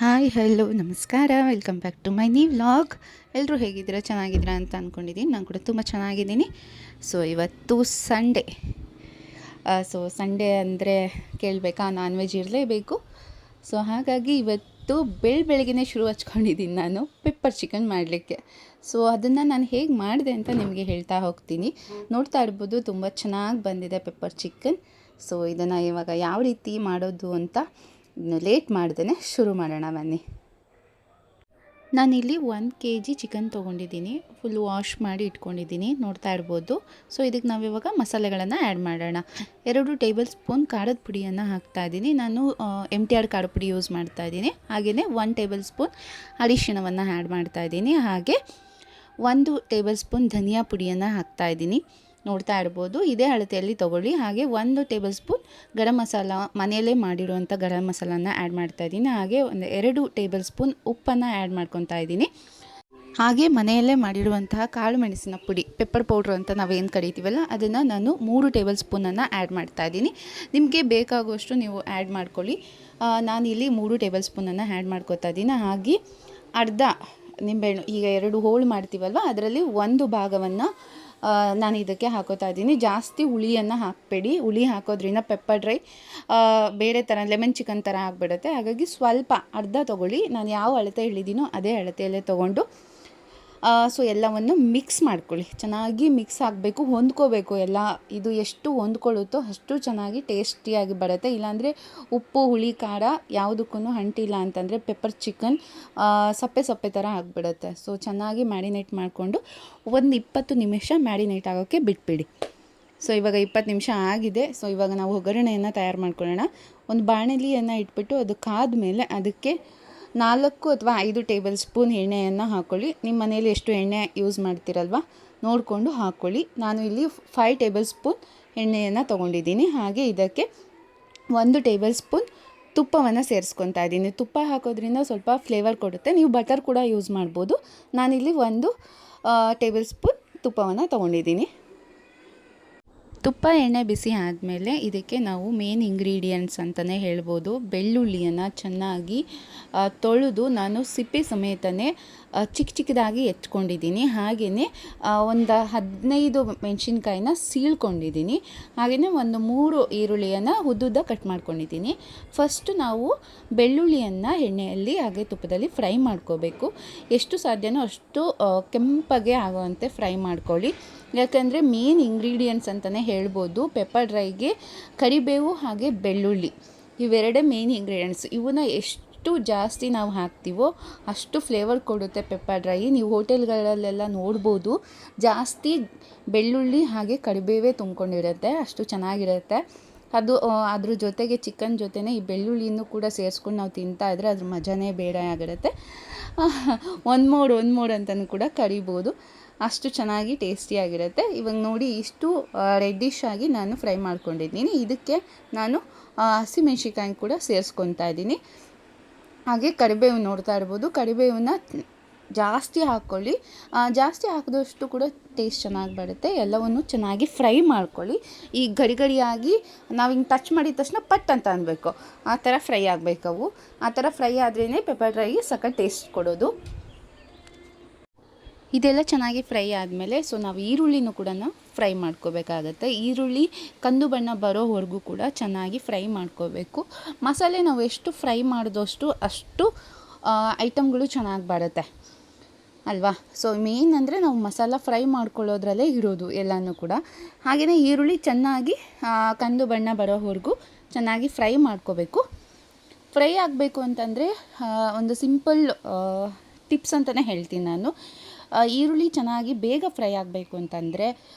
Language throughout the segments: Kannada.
ಹಾಯ್ ಹಲೋ ನಮಸ್ಕಾರ, welcome back to my new vlog. ಎಲ್ಲರೂ ಹೇಗಿದ್ದೀರಾ? ಚೆನ್ನಾಗಿದ್ದೀರಾ ಅಂತ ಅಂದ್ಕೊಂಡಿದ್ದೀನಿ. ನಾನು ಕೂಡ ತುಂಬ ಚೆನ್ನಾಗಿದ್ದೀನಿ. ಸೊ ಇವತ್ತು ಸಂಡೇ. ಸಂಡೇ ಅಂದರೆ ಕೇಳಬೇಕಾ, ನಾನ್ ವೆಜ್ ಇರಲೇಬೇಕು. ಸೊ ಹಾಗಾಗಿ ಇವತ್ತು ಬೆಳಗ್ಗೆನೇ ಶುರು ಹಚ್ಕೊಂಡಿದ್ದೀನಿ ನಾನು ಪೆಪ್ಪರ್ ಚಿಕನ್ ಮಾಡಲಿಕ್ಕೆ. ಸೊ ಅದನ್ನು ನಾನು ಹೇಗೆ ಮಾಡಿದೆ ಅಂತ ನಿಮಗೆ ಹೇಳ್ತಾ ಹೋಗ್ತೀನಿ. ನೋಡ್ತಾ ಇರ್ಬೋದು, ತುಂಬ ಚೆನ್ನಾಗಿ ಬಂದಿದೆ ಪೆಪ್ಪರ್ ಚಿಕನ್. ಸೊ ಇದನ್ನು ಇವಾಗ ಯಾವ ರೀತಿ ಮಾಡೋದು ಅಂತ ಲೇಟ್ ಮಾಡ್ದೇ ಶುರು ಮಾಡೋಣ ಬನ್ನಿ. ನಾನಿಲ್ಲಿ 1 kg ಚಿಕನ್ ತೊಗೊಂಡಿದ್ದೀನಿ. ಫುಲ್ ವಾಶ್ ಮಾಡಿ ಇಟ್ಕೊಂಡಿದ್ದೀನಿ, ನೋಡ್ತಾ ಇರ್ಬೋದು. ಸೊ ಇದಕ್ಕೆ ನಾವಿವಾಗ ಮಸಾಲೆಗಳನ್ನು ಆ್ಯಡ್ ಮಾಡೋಣ. 2 ಟೇಬಲ್ ಸ್ಪೂನ್ ಖಾರದ ಪುಡಿಯನ್ನು ಹಾಕ್ತಾಯಿದ್ದೀನಿ. ನಾನು MTR ಖಾರದ ಪುಡಿ ಯೂಸ್ ಮಾಡ್ತಾಯಿದ್ದೀನಿ. ಹಾಗೆಯೇ 1 ಟೇಬಲ್ ಸ್ಪೂನ್ ಅರಿಶಿಣವನ್ನು ಆ್ಯಡ್ ಮಾಡ್ತಾಯಿದ್ದೀನಿ. ಹಾಗೆ 1 ಟೇಬಲ್ ಸ್ಪೂನ್ ಧನಿಯಾ ಪುಡಿಯನ್ನು ಹಾಕ್ತಾಯಿದ್ದೀನಿ. ನೋಡ್ತಾ ಇರ್ಬೋದು, ಇದೇ ಅಳತೆಯಲ್ಲಿ ತೊಗೊಳ್ಳಿ. ಹಾಗೆ 1 ಟೇಬಲ್ ಸ್ಪೂನ್ ಗರಂ ಮಸಾಲ, ಮನೆಯಲ್ಲೇ ಮಾಡಿರುವಂಥ ಗರಂ ಮಸಾಲನ ಆ್ಯಡ್ ಮಾಡ್ತಾಯಿದ್ದೀನಿ. ಹಾಗೆ 2 ಟೇಬಲ್ ಸ್ಪೂನ್ ಉಪ್ಪನ್ನು ಆ್ಯಡ್ ಮಾಡ್ಕೊತಾ ಇದ್ದೀನಿ. ಹಾಗೆ ಮನೆಯಲ್ಲೇ ಮಾಡಿರುವಂತಹ ಕಾಳು ಮೆಣಸಿನ ಪುಡಿ, ಪೆಪ್ಪರ್ ಪೌಡ್ರ್ ಅಂತ ನಾವೇನು ಕರಿತೀವಲ್ಲ, ಅದನ್ನು ನಾನು 3 ಟೇಬಲ್ ಸ್ಪೂನನ್ನು ಆ್ಯಡ್ ಮಾಡ್ತಾಯಿದ್ದೀನಿ. ನಿಮಗೆ ಬೇಕಾಗುವಷ್ಟು ನೀವು ಆ್ಯಡ್ ಮಾಡ್ಕೊಳ್ಳಿ. ನಾನಿಲ್ಲಿ 3 ಟೇಬಲ್ ಸ್ಪೂನನ್ನು ಆ್ಯಡ್ ಮಾಡ್ಕೊತಾ ಇದ್ದೀನಿ. ಹಾಗೆ ಅರ್ಧ ನಿಂಬೆಹಣ್ಣು, ಈಗ 2 ಹೋಳು ಮಾಡ್ತೀವಲ್ವ, ಅದರಲ್ಲಿ 1 ಭಾಗವನ್ನು ನಾನು ಇದಕ್ಕೆ ಹಾಕೋತಾ ಇದ್ದೀನಿ. ಜಾಸ್ತಿ ಹುಳಿಯನ್ನು ಹಾಕಬೇಡಿ. ಹುಳಿ ಹಾಕೋದ್ರಿಂದ ಪೆಪ್ಪರ್ ಡ್ರೈ ಬೇರೆ ಥರ ಲೆಮನ್ ಚಿಕನ್ ಥರ ಆಗಿಬಿಡುತ್ತೆ. ಹಾಗಾಗಿ ಸ್ವಲ್ಪ ಅರ್ಧ ತೊಗೊಳ್ಳಿ. ನಾನು ಯಾವ ಅಳತೆ ಹೇಳಿದ್ದೀನೋ ಅದೇ ಅಳತೆಯಲ್ಲೇ ತೊಗೊಂಡು ಸೊ ಎಲ್ಲವನ್ನು ಮಿಕ್ಸ್ ಮಾಡ್ಕೊಳ್ಳಿ. ಚೆನ್ನಾಗಿ ಮಿಕ್ಸ್ ಆಗಬೇಕು, ಹೊಂದ್ಕೋಬೇಕು ಎಲ್ಲ. ಇದು ಎಷ್ಟು ಹೊಂದ್ಕೊಳ್ಳುತ್ತೋ ಅಷ್ಟು ಚೆನ್ನಾಗಿ ಟೇಸ್ಟಿಯಾಗಿ ಬರುತ್ತೆ. ಇಲ್ಲಾಂದರೆ ಉಪ್ಪು ಹುಳಿ ಖಾರ ಯಾವುದಕ್ಕೂ ಅಂಟಿಲ್ಲ ಅಂತಂದರೆ ಪೆಪ್ಪರ್ ಚಿಕನ್ ಸಪ್ಪೆ ಸಪ್ಪೆ ಥರ ಆಗಿಬಿಡುತ್ತೆ. ಸೊ ಚೆನ್ನಾಗಿ ಮ್ಯಾರಿನೇಟ್ ಮಾಡಿಕೊಂಡು ಒಂದು 20 ನಿಮಿಷ ಮ್ಯಾರಿನೇಟ್ ಆಗೋಕ್ಕೆ ಬಿಟ್ಬಿಡಿ. ಸೊ ಇವಾಗ 20 ನಿಮಿಷ ಆಗಿದೆ. ಸೊ ಇವಾಗ ನಾವು ಒಗ್ಗರಣೆಯನ್ನು ತಯಾರು ಮಾಡ್ಕೊಳ್ಳೋಣ. ಒಂದು ಬಾಣಲಿಯನ್ನು ಇಟ್ಬಿಟ್ಟು ಅದು ಕಾದ ಮೇಲೆ ಅದಕ್ಕೆ 4 ಅಥವಾ 5 ಟೇಬಲ್ ಸ್ಪೂನ್ ಎಣ್ಣೆಯನ್ನು ಹಾಕ್ಕೊಳ್ಳಿ. ನಿಮ್ಮ ಮನೇಲಿ ಎಷ್ಟು ಎಣ್ಣೆ ಯೂಸ್ ಮಾಡ್ತೀರಲ್ವ ನೋಡಿಕೊಂಡು ಹಾಕ್ಕೊಳ್ಳಿ. ನಾನು ಇಲ್ಲಿ 5 ಟೇಬಲ್ ಸ್ಪೂನ್ ಎಣ್ಣೆಯನ್ನು ತೊಗೊಂಡಿದ್ದೀನಿ. ಹಾಗೆ ಇದಕ್ಕೆ 1 ಟೇಬಲ್ ಸ್ಪೂನ್ ತುಪ್ಪವನ್ನು ಸೇರಿಸ್ಕೊತಾ ಇದ್ದೀನಿ. ತುಪ್ಪ ಹಾಕೋದ್ರಿಂದ ಸ್ವಲ್ಪ ಫ್ಲೇವರ್ ಕೊಡುತ್ತೆ. ನೀವು ಬಟರ್ ಕೂಡ ಯೂಸ್ ಮಾಡ್ಬೋದು. ನಾನಿಲ್ಲಿ 1 ಟೇಬಲ್ ಸ್ಪೂನ್ ತುಪ್ಪವನ್ನು ತೊಗೊಂಡಿದ್ದೀನಿ. ತುಪ್ಪ ಎಣ್ಣೆ ಬಿಸಿ ಆದಮೇಲೆ ಇದಕ್ಕೆ ನಾವು ಮೇನ್ ಇಂಗ್ರೀಡಿಯೆಂಟ್ಸ್ ಅಂತಲೇ ಹೇಳ್ಬೋದು. ಬೆಳ್ಳುಳ್ಳಿಯನ್ನು ಚೆನ್ನಾಗಿ ತೊಳೆದು ನಾನು ಸಿಪ್ಪೆ ಸಮೇತನೇ ಚಿಕ್ಕದಾಗಿ ಎತ್ಕೊಂಡಿದ್ದೀನಿ. ಹಾಗೆಯೇ ಒಂದು 15 ಮೆಣಸಿನ್ಕಾಯಿನ ಸೀಳ್ಕೊಂಡಿದ್ದೀನಿ. ಹಾಗೆಯೇ ಒಂದು 3 ಈರುಳ್ಳಿಯನ್ನು ಉದ್ದುದ್ದ ಕಟ್ ಮಾಡ್ಕೊಂಡಿದ್ದೀನಿ. ಫಸ್ಟು ನಾವು ಬೆಳ್ಳುಳ್ಳಿಯನ್ನು ಎಣ್ಣೆಯಲ್ಲಿ ಹಾಗೆ ತುಪ್ಪದಲ್ಲಿ ಫ್ರೈ ಮಾಡ್ಕೋಬೇಕು. ಎಷ್ಟು ಸಾಧ್ಯನೋ ಅಷ್ಟು ಕೆಂಪಗೆ ಆಗುವಂತೆ ಫ್ರೈ ಮಾಡ್ಕೊಳ್ಳಿ. ಯಾಕಂದರೆ ಮೇನ್ ಇಂಗ್ರೀಡಿಯೆಂಟ್ಸ್ ಅಂತಲೇ ಹೇಳ್ಬೋದು. ಪೆಪ್ಪರ್ ಡ್ರೈಗೆ ಕರಿಬೇವು ಹಾಗೆ ಬೆಳ್ಳುಳ್ಳಿ ಇವೆರಡೇ ಮೇನ್ ಇಂಗ್ರೀಡಿಯೆಂಟ್ಸ್. ಇವನ್ನ ಎಷ್ಟು ಜಾಸ್ತಿ ನಾವು ಹಾಕ್ತೀವೋ ಅಷ್ಟು ಫ್ಲೇವರ್ ಕೊಡುತ್ತೆ ಪೆಪ್ಪರ್ ಡ್ರೈ. ನೀವು ಹೋಟೆಲ್ಗಳಲ್ಲೆಲ್ಲ ನೋಡ್ಬೋದು, ಜಾಸ್ತಿ ಬೆಳ್ಳುಳ್ಳಿ ಹಾಗೆ ಕರಿಬೇವೇ ತುಂಬ್ಕೊಂಡಿರುತ್ತೆ, ಅಷ್ಟು ಚೆನ್ನಾಗಿರುತ್ತೆ ಅದು. ಅದ್ರ ಜೊತೆಗೆ ಚಿಕನ್ ಜೊತೆನೇ ಈ ಬೆಳ್ಳುಳ್ಳಿನೂ ಕೂಡ ಸೇರಿಸ್ಕೊಂಡು ನಾವು ತಿಂತಾಯಿದ್ರೆ ಅದ್ರ ಮಜಾನೇ ಬೇರೆ ಆಗಿರುತ್ತೆ. ಒಂದು ಮೋಡ್ ಅಂತಲೂ ಕೂಡ ಕರಿಬೋದು, ಅಷ್ಟು ಚೆನ್ನಾಗಿ ಟೇಸ್ಟಿಯಾಗಿರುತ್ತೆ. ಇವಾಗ ನೋಡಿ, ಇಷ್ಟು ರೆಡ್ಡಿಶ್ ಆಗಿ ನಾನು ಫ್ರೈ ಮಾಡ್ಕೊಂಡಿದ್ದೀನಿ. ಇದಕ್ಕೆ ನಾನು ಹಸಿಮೆಣ್ಸಿಕಾಯಿ ಕೂಡ ಸೇರಿಸ್ಕೊತಾ ಇದ್ದೀನಿ. ಹಾಗೆ ಕರಿಬೇವು ನೋಡ್ತಾ ಇರ್ಬೋದು, ಕರಿಬೇವನ್ನ ಜಾಸ್ತಿ ಹಾಕ್ಕೊಳ್ಳಿ. ಜಾಸ್ತಿ ಹಾಕಿದಷ್ಟು ಕೂಡ ಟೇಸ್ಟ್ ಚೆನ್ನಾಗಿ ಬರುತ್ತೆ. ಎಲ್ಲವನ್ನು ಚೆನ್ನಾಗಿ ಫ್ರೈ ಮಾಡ್ಕೊಳ್ಳಿ. ಈ ಗಡಿಯಾಗಿ ನಾವು ಹಿಂಗೆ ಟಚ್ ಮಾಡಿದ ತಕ್ಷಣ ಪಟ್ ಅಂತ ಅನ್ಬೇಕು, ಆ ಥರ ಫ್ರೈ ಆಗಬೇಕು ಅವು. ಆ ಥರ ಫ್ರೈ ಆದ್ರೇ ಪೆಪ್ಪರ್ ಡ್ರೈಗೆ ಸಖತ್ ಟೇಸ್ಟ್ ಕೊಡೋದು. ಇದೆಲ್ಲ ಚೆನ್ನಾಗಿ ಫ್ರೈ ಆದಮೇಲೆ ಸೊ ನಾವು ಈರುಳ್ಳಿನೂ ಕೂಡ ಫ್ರೈ ಮಾಡ್ಕೋಬೇಕಾಗತ್ತೆ. ಈರುಳ್ಳಿ ಕಂದು ಬಣ್ಣ ಬರೋವರೆಗೂ ಕೂಡ ಚೆನ್ನಾಗಿ ಫ್ರೈ ಮಾಡ್ಕೋಬೇಕು. ಮಸಾಲೆ ನಾವು ಎಷ್ಟು ಫ್ರೈ ಮಾಡಿದಷ್ಟು ಅಷ್ಟು ಐಟಮ್ಗಳು ಚೆನ್ನಾಗಿ ಬರುತ್ತೆ ಅಲ್ವಾ. ಸೊ ಮೇನ್ ಅಂದರೆ ನಾವು ಮಸಾಲ ಫ್ರೈ ಮಾಡ್ಕೊಳ್ಳೋದ್ರಲ್ಲೇ ಇರೋದು ಎಲ್ಲನೂ ಕೂಡ. ಹಾಗೆಯೇ ಈರುಳ್ಳಿ ಚೆನ್ನಾಗಿ ಕಂದು ಬಣ್ಣ ಬರೋವರೆಗೂ ಚೆನ್ನಾಗಿ ಫ್ರೈ ಮಾಡ್ಕೋಬೇಕು. ಫ್ರೈ ಆಗಬೇಕು ಅಂತಂದರೆ ಒಂದು ಸಿಂಪಲ್ ಟಿಪ್ಸ್ ಅಂತಲೇ ಹೇಳ್ತೀನಿ ನಾನು. ಈರುಳ್ಳಿ ಚೆನ್ನಾಗಿ ಬೇಗ ಫ್ರೈ ಆಗಬೇಕು ಅಂತಂದರೆ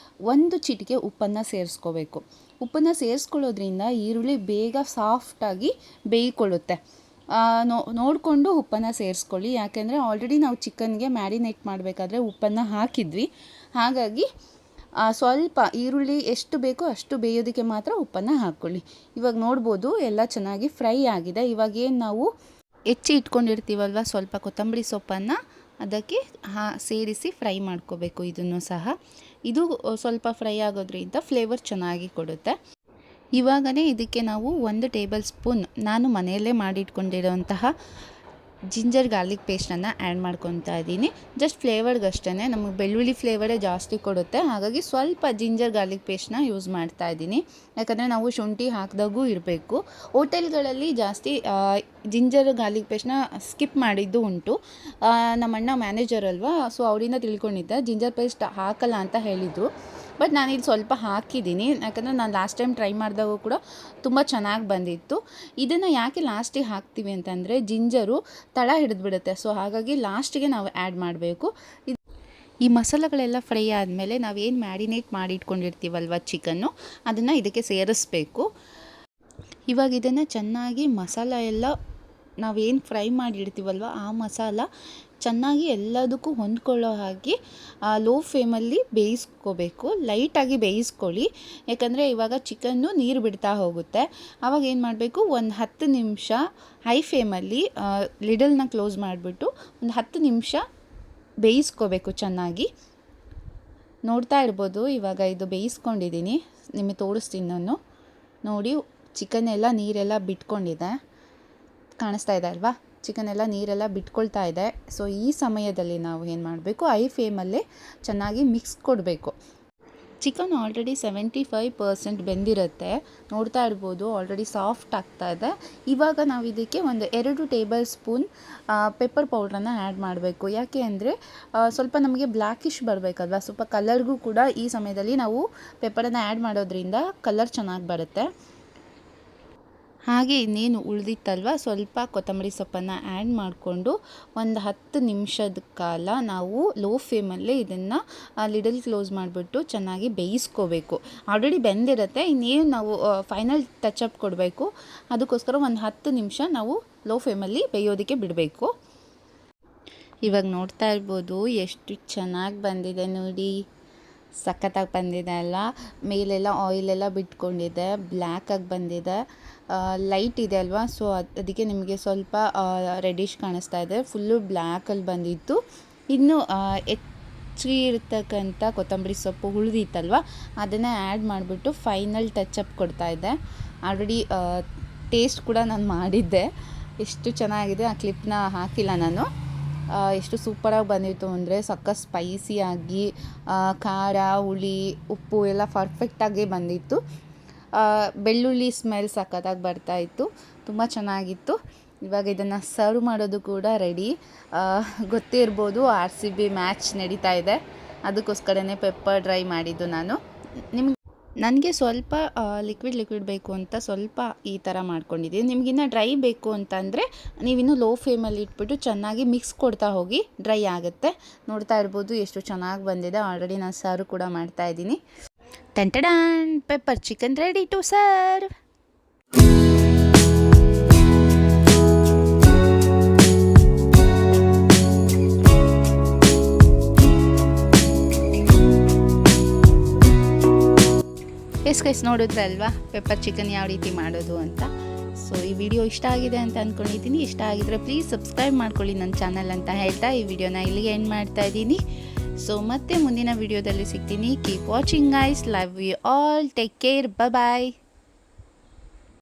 1 ಚಿಟಿಕೆ ಉಪ್ಪನ್ನು ಸೇರಿಸ್ಕೋಬೇಕು. ಉಪ್ಪನ್ನು ಸೇರಿಸ್ಕೊಳ್ಳೋದ್ರಿಂದ ಈರುಳ್ಳಿ ಬೇಗ ಸಾಫ್ಟಾಗಿ ಬೇಯ್ಕೊಳ್ಳುತ್ತೆ. ನೋಡಿಕೊಂಡು ಉಪ್ಪನ್ನು ಸೇರಿಸ್ಕೊಳ್ಳಿ. ಯಾಕೆಂದರೆ ಆಲ್ರೆಡಿ ನಾವು ಚಿಕನ್ಗೆ ಮ್ಯಾರಿನೇಟ್ ಮಾಡಬೇಕಾದ್ರೆ ಉಪ್ಪನ್ನು ಹಾಕಿದ್ವಿ. ಹಾಗಾಗಿ ಸ್ವಲ್ಪ ಈರುಳ್ಳಿ ಎಷ್ಟು ಬೇಕೋ ಅಷ್ಟು ಬೇಯೋದಕ್ಕೆ ಮಾತ್ರ ಉಪ್ಪನ್ನು ಹಾಕ್ಕೊಳ್ಳಿ. ಇವಾಗ ನೋಡ್ಬೋದು ಎಲ್ಲ ಚೆನ್ನಾಗಿ ಫ್ರೈ ಆಗಿದೆ. ಇವಾಗೇನು ನಾವು ಹೆಚ್ಚಿ ಇಟ್ಕೊಂಡಿರ್ತೀವಲ್ವ ಸ್ವಲ್ಪ ಕೊತ್ತಂಬರಿ ಸೊಪ್ಪನ್ನು ಅದಕ್ಕೆ ಸೇರಿಸಿ ಫ್ರೈ ಮಾಡ್ಕೋಬೇಕು. ಇದನ್ನು ಸಹ ಇದು ಸ್ವಲ್ಪ ಫ್ರೈ ಆಗೋದ್ರಿಂದ ಫ್ಲೇವರ್ ಚೆನ್ನಾಗಿ ಕೊಡುತ್ತೆ. ಇವಾಗಲೇ ಇದಕ್ಕೆ ನಾವು 1 ಟೇಬಲ್ ಸ್ಪೂನ್ ನಾನು ಮನೆಯಲ್ಲೇ ಮಾಡಿಟ್ಕೊಂಡಿರೋಂತಹ ಜಿಂಜರ್ ಗಾರ್ಲಿಕ್ ಪೇಸ್ಟನ್ನು ಆ್ಯಡ್ ಮಾಡ್ಕೊತಾ ಇದ್ದೀನಿ. ಜಸ್ಟ್ ಫ್ಲೇವರ್ಗಷ್ಟೇ, ನಮಗೆ ಬೆಳ್ಳುಳ್ಳಿ ಫ್ಲೇವರೇ ಜಾಸ್ತಿ ಕೊಡುತ್ತೆ, ಹಾಗಾಗಿ ಸ್ವಲ್ಪ ಜಿಂಜರ್ ಗಾರ್ಲಿಕ್ ಪೇಸ್ಟನ್ನ ಯೂಸ್ ಮಾಡ್ತಾ ಇದ್ದೀನಿ. ಯಾಕಂದರೆ ನಾವು ಶುಂಠಿ ಹಾಕಿದಾಗೂ ಇರಬೇಕು. ಹೋಟೆಲ್ಗಳಲ್ಲಿ ಜಾಸ್ತಿ ಜಿಂಜರ್ ಗಾರ್ಲಿಕ್ ಪೇಸ್ಟನ್ನ ಸ್ಕಿಪ್ ಮಾಡಿದ್ದು ಉಂಟು. ನಮ್ಮಣ್ಣ ಮ್ಯಾನೇಜರ್ ಅಲ್ವಾ, ಸೊ ಅವರಿಂದ ತಿಳ್ಕೊಂಡಿದ್ದೆ ಜಿಂಜರ್ ಪೇಸ್ಟ್ ಹಾಕಲ್ಲ ಅಂತ ಹೇಳಿದರು. ಬಟ್ ನಾನಿಲ್ಲಿ ಸ್ವಲ್ಪ ಹಾಕಿದ್ದೀನಿ, ಯಾಕಂದರೆ ನಾನು ಲಾಸ್ಟ್ ಟೈಮ್ ಟ್ರೈ ಮಾಡಿದಾಗೂ ಕೂಡ ತುಂಬ ಚೆನ್ನಾಗಿ ಬಂದಿತ್ತು. ಇದನ್ನು ಯಾಕೆ ಲಾಸ್ಟಿಗೆ ಹಾಕ್ತೀವಿ ಅಂತಂದರೆ ಜಿಂಜರು ತಳ ಹಿಡಿದ್ಬಿಡುತ್ತೆ, ಸೊ ಹಾಗಾಗಿ ಲಾಸ್ಟಿಗೆ ನಾವು ಆ್ಯಡ್ ಮಾಡಬೇಕು. ಈ ಮಸಾಲೆಗಳೆಲ್ಲ ಫ್ರೈ ಆದಮೇಲೆ ನಾವೇನು ಮ್ಯಾರಿನೇಟ್ ಮಾಡಿ ಇಟ್ಕೊಂಡಿರ್ತೀವಲ್ವ ಚಿಕನ್ನು, ಅದನ್ನು ಇದಕ್ಕೆ ಸೇರಿಸ್ಬೇಕು. ಇವಾಗ ಇದನ್ನು ಚೆನ್ನಾಗಿ ಮಸಾಲ ಎಲ್ಲ ನಾವೇನು ಫ್ರೈ ಮಾಡಿರ್ತೀವಲ್ವ ಆ ಮಸಾಲ ಚೆನ್ನಾಗಿ ಎಲ್ಲದಕ್ಕೂ ಹೊಂದ್ಕೊಳ್ಳೋ ಹಾಗೆ ಲೋ ಫ್ಲೇಮಲ್ಲಿ ಬೇಯಿಸ್ಕೋಬೇಕು. ಲೈಟಾಗಿ ಬೇಯಿಸ್ಕೊಳ್ಳಿ, ಯಾಕಂದರೆ ಇವಾಗ ಚಿಕನ್ನು ನೀರು ಬಿಡ್ತಾ ಹೋಗುತ್ತೆ. ಆವಾಗ ಏನು ಮಾಡಬೇಕು, ಒಂದು 10 ನಿಮಿಷ ಹೈ ಫ್ಲೇಮಲ್ಲಿ ಲಿಡಲ್ನ ಕ್ಲೋಸ್ ಮಾಡಿಬಿಟ್ಟು ಒಂದು 10 ನಿಮಿಷ ಬೇಯಿಸ್ಕೋಬೇಕು ಚೆನ್ನಾಗಿ. ನೋಡ್ತಾ ಇರ್ಬೋದು, ಇವಾಗ ಇದು ಬೇಯಿಸ್ಕೊಂಡಿದ್ದೀನಿ, ನಿಮಗೆ ತೋರಿಸ್ತೀನಿ ನಾನು. ನೋಡಿ, ಚಿಕನ್ ಎಲ್ಲ ನೀರೆಲ್ಲ ಬಿಟ್ಕೊಂಡಿದೆ, ಕಾಣಿಸ್ತಾ ಇದೆ ಅಲ್ವಾ, ಚಿಕನ್ ಎಲ್ಲ ನೀರೆಲ್ಲ ಬಿಟ್ಕೊಳ್ತಾ ಇದೆ. ಸೊ ಈ ಸಮಯದಲ್ಲಿ ನಾವು ಏನು ಮಾಡಬೇಕು, ಐ ಫ್ಲೇಮಲ್ಲೇ ಚೆನ್ನಾಗಿ ಮಿಕ್ಸ್ ಕೊಡಬೇಕು. ಚಿಕನ್ ಆಲ್ರೆಡಿ 75% ಬೆಂದಿರುತ್ತೆ, ನೋಡ್ತಾ ಇರ್ಬೋದು ಆಲ್ರೆಡಿ ಸಾಫ್ಟ್ ಆಗ್ತಾ ಇದೆ. ಇವಾಗ ನಾವು ಇದಕ್ಕೆ ಒಂದು 2 ಟೇಬಲ್ ಸ್ಪೂನ್ ಪೆಪ್ಪರ್ ಪೌಡ್ರನ್ನು ಆ್ಯಡ್ ಮಾಡಬೇಕು. ಯಾಕೆ ಅಂದರೆ ಸ್ವಲ್ಪ ನಮಗೆ ಬ್ಲ್ಯಾಕಿಶ್ ಬರಬೇಕಲ್ವ, ಸ್ವಲ್ಪ ಕಲರ್ಗೂ ಕೂಡ ಈ ಸಮಯದಲ್ಲಿ ನಾವು ಪೆಪ್ಪರನ್ನು ಆ್ಯಡ್ ಮಾಡೋದ್ರಿಂದ ಕಲರ್ ಚೆನ್ನಾಗಿ ಬರುತ್ತೆ. ಹಾಗೆ ಇನ್ನೇನು ಉಳಿದಿತ್ತಲ್ವ, ಸ್ವಲ್ಪ ಕೊತ್ತಂಬರಿ ಸೊಪ್ಪನ್ನು ಆ್ಯಡ್ ಮಾಡಿಕೊಂಡು ಒಂದು 10 ನಿಮಿಷದ ಕಾಲ ನಾವು ಲೋ ಫ್ಲೇಮಲ್ಲೇ ಇದನ್ನು ಲಿಡಲ್ ಕ್ಲೋಸ್ ಮಾಡಿಬಿಟ್ಟು ಚೆನ್ನಾಗಿ ಬೇಯಿಸ್ಕೋಬೇಕು. ಆಲ್ರೆಡಿ ಬೆಂದಿರುತ್ತೆ, ಇನ್ನೇನು ನಾವು ಫೈನಲ್ ಟಚಪ್ ಕೊಡಬೇಕು, ಅದಕ್ಕೋಸ್ಕರ ಒಂದು 10 ನಿಮಿಷ ನಾವು ಲೋ ಫ್ಲೇಮಲ್ಲಿ ಬೇಯೋದಕ್ಕೆ ಬಿಡಬೇಕು. ಇವಾಗ ನೋಡ್ತಾ ಇರ್ಬೋದು ಎಷ್ಟು ಚೆನ್ನಾಗಿ ಬಂದಿದೆ ನೋಡಿ, ಸಖತ್ತಾಗಿ ಬಂದಿದೆ ಅಲ್ಲ. ಮೇಲೆಲ್ಲ ಆಯಿಲೆಲ್ಲ ಬಿಟ್ಕೊಂಡಿದೆ, ಬ್ಲ್ಯಾಕಾಗಿ ಬಂದಿದೆ, ಲೈಟ್ ಇದೆ ಅಲ್ವಾ, ಸೊ ಅದಕ್ಕೆ ನಿಮಗೆ ಸ್ವಲ್ಪ ರೆಡಿಶ್ ಕಾಣಿಸ್ತಾ ಇದೆ. ಫುಲ್ಲು ಬ್ಲ್ಯಾಕಲ್ಲಿ ಬಂದಿತ್ತು. ಇನ್ನು ಹೆಚ್ಚಿಗೆ ಇರ್ತಕ್ಕಂಥ ಕೊತ್ತಂಬರಿ ಸೊಪ್ಪು ಉಳಿದಿತ್ತಲ್ವ, ಅದನ್ನು ಆ್ಯಡ್ ಮಾಡಿಬಿಟ್ಟು ಫೈನಲ್ ಟಚಪ್ ಕೊಡ್ತಾ ಇದ್ದೆ. ಆಲ್ರೆಡಿ ಟೇಸ್ಟ್ ಕೂಡ ನಾನು ಮಾಡಿದ್ದೆ, ಎಷ್ಟು ಚೆನ್ನಾಗಿದೆ. ಆ ಕ್ಲಿಪ್ನ ಹಾಕಿಲ್ಲ ನಾನು. ಎಷ್ಟು ಸೂಪರಾಗಿ ಬಂದಿತ್ತು ಅಂದರೆ ಸಖತ್ ಸ್ಪೈಸಿಯಾಗಿ, ಖಾರ ಹುಳಿ ಉಪ್ಪು ಎಲ್ಲ ಪರ್ಫೆಕ್ಟಾಗಿ ಬಂದಿತ್ತು. ಬೆಳ್ಳುಳ್ಳಿ ಸ್ಮೆಲ್ ಸಖತ್ತಾಗಿ ಬರ್ತಾಯಿತ್ತು, ತುಂಬ ಚೆನ್ನಾಗಿತ್ತು. ಇವಾಗ ಇದನ್ನು ಸರ್ವ್ ಮಾಡೋದು ಕೂಡ ರೆಡಿ. ಗೊತ್ತೇ ಇರ್ಬೋದು, RCB ಮ್ಯಾಚ್ ನಡೀತಾ ಇದೆ, ಅದಕ್ಕೋಸ್ಕರನೇ ಪೆಪ್ಪರ್ ಡ್ರೈ ಮಾಡಿದ್ದು ನಾನು. ನನಗೆ ಸ್ವಲ್ಪ ಲಿಕ್ವಿಡ್ ಬೇಕು ಅಂತ ಸ್ವಲ್ಪ ಈ ಥರ ಮಾಡ್ಕೊಂಡಿದ್ದೀನಿ. ನಿಮಗಿನ್ನ ಡ್ರೈ ಬೇಕು ಅಂತಂದರೆ ನೀವಿನ್ನೂ ಲೋ ಫ್ಲೇಮಲ್ಲಿ ಇಟ್ಬಿಟ್ಟು ಚೆನ್ನಾಗಿ ಮಿಕ್ಸ್ ಕೊಡ್ತಾ ಹೋಗಿ, ಡ್ರೈ ಆಗುತ್ತೆ. ನೋಡ್ತಾ ಇರ್ಬೋದು ಎಷ್ಟು ಚೆನ್ನಾಗಿ ಬಂದಿದೆ. ಆಲ್ರೆಡಿ ನಾನು ಸರ್ವ್ ಕೂಡ ಮಾಡ್ತಾ ಇದ್ದೀನಿ. ಟೆಂಟಡಾನ್, pepper chicken ready to serve. Guys ನೋಡಿದ್ರಲ್ವಾ ಪೆಪ್ಪರ್ ಚಿಕನ್ ಯಾವ ರೀತಿ ಮಾಡೋದು ಅಂತ. ಸೊ ಈ ವಿಡಿಯೋ ಇಷ್ಟ ಆಗಿದೆ ಅಂತ ಅಂದ್ಕೊಂಡಿದ್ದೀನಿ. ಇಷ್ಟ ಆಗಿದ್ರೆ ಪ್ಲೀಸ್ ಸಬ್ಸ್ಕ್ರೈಬ್ ಮಾಡ್ಕೊಳ್ಳಿ ನನ್ನ ಚಾನಲ್ ಅಂತ ಹೇಳ್ತಾ ಈ ವಿಡಿಯೋನ ಇಲ್ಲಿಗೆ ಎಂಡ್ ಮಾಡ್ತಾ ಇದ್ದೀನಿ. ಸೊ ಮತ್ತೆ ಮುಂದಿನ ವಿಡಿಯೋದಲ್ಲಿ ಸಿಗ್ತೀನಿ. Keep watching guys, love you all, take care, bye.